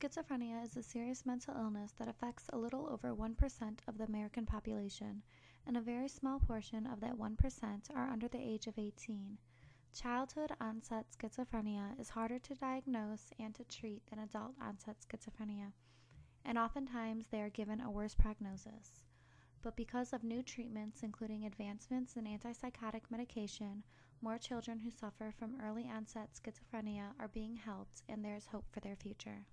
Schizophrenia is a serious mental illness that affects a little over 1% of the American population, and a very small portion of that 1% are under the age of 18. Childhood onset schizophrenia is harder to diagnose and to treat than adult onset schizophrenia, and oftentimes they are given a worse prognosis. But because of new treatments, including advancements in antipsychotic medication, more children who suffer from early onset schizophrenia are being helped, and there is hope for their future.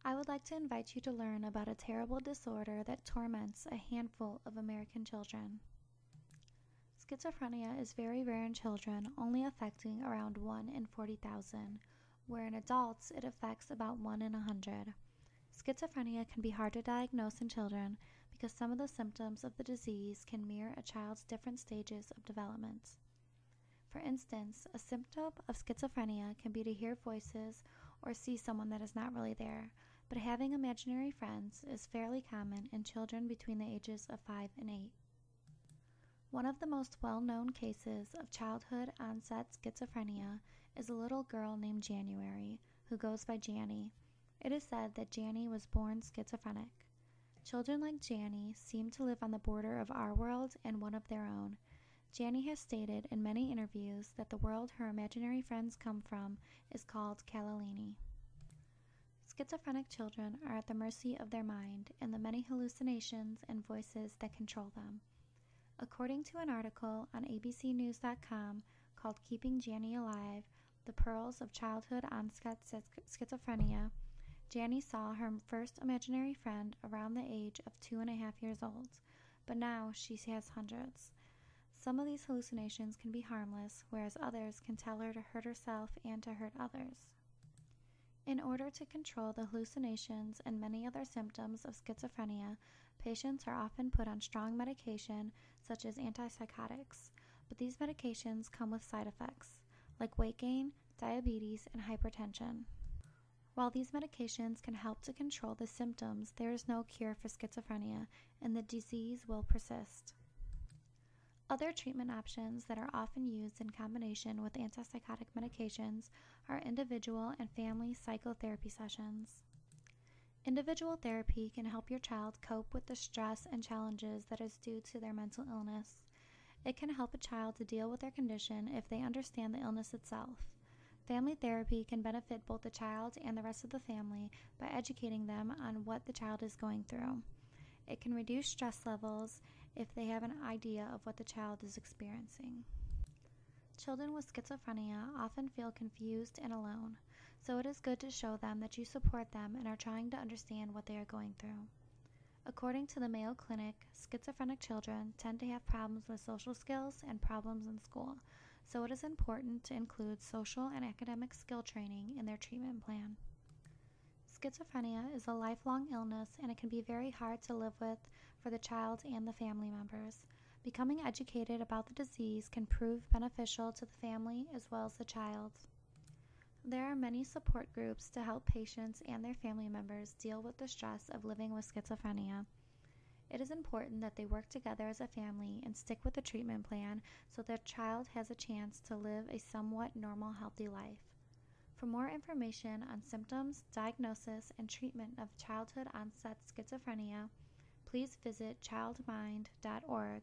I would like to invite you to learn about a terrible disorder that torments a handful of American children. Schizophrenia is very rare in children, only affecting around 1 in 40,000, where in adults it affects about 1 in 100. Schizophrenia can be hard to diagnose in children because some of the symptoms of the disease can mirror a child's different stages of development. For instance, a symptom of schizophrenia can be to hear voices or see someone that is not really there, but having imaginary friends is fairly common in children between the ages of 5 and 8. One of the most well-known cases of childhood onset schizophrenia is a little girl named January, who goes by Janny. It is said that Janny was born schizophrenic. Children like Janny seem to live on the border of our world and one of their own. Janny has stated in many interviews that the world her imaginary friends come from is called Kalalini. Schizophrenic children are at the mercy of their mind and the many hallucinations and voices that control them. According to an article on abcnews.com called Keeping Janny Alive, The Pearls of Childhood Onset Schizophrenia, Janny saw her first imaginary friend around the age of 2.5 years old, but now she has hundreds. Some of these hallucinations can be harmless, whereas others can tell her to hurt herself and to hurt others. In order to control the hallucinations and many other symptoms of schizophrenia, patients are often put on strong medication such as antipsychotics, but these medications come with side effects, like weight gain, diabetes, and hypertension. While these medications can help to control the symptoms, there is no cure for schizophrenia, and the disease will persist. Other treatment options that are often used in combination with antipsychotic medications are individual and family psychotherapy sessions. Individual therapy can help your child cope with the stress and challenges that is due to their mental illness. It can help a child to deal with their condition if they understand the illness itself. Family therapy can benefit both the child and the rest of the family by educating them on what the child is going through. It can reduce stress levels if they have an idea of what the child is experiencing. Children with schizophrenia often feel confused and alone, so it is good to show them that you support them and are trying to understand what they are going through. According to the Mayo Clinic, schizophrenic children tend to have problems with social skills and problems in school, so it is important to include social and academic skill training in their treatment plan. Schizophrenia is a lifelong illness, and it can be very hard to live with for the child and the family members. Becoming educated about the disease can prove beneficial to the family as well as the child. There are many support groups to help patients and their family members deal with the stress of living with schizophrenia. It is important that they work together as a family and stick with the treatment plan so their child has a chance to live a somewhat normal, healthy life. For more information on symptoms, diagnosis, and treatment of childhood onset schizophrenia, please visit childmind.org.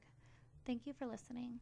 Thank you for listening.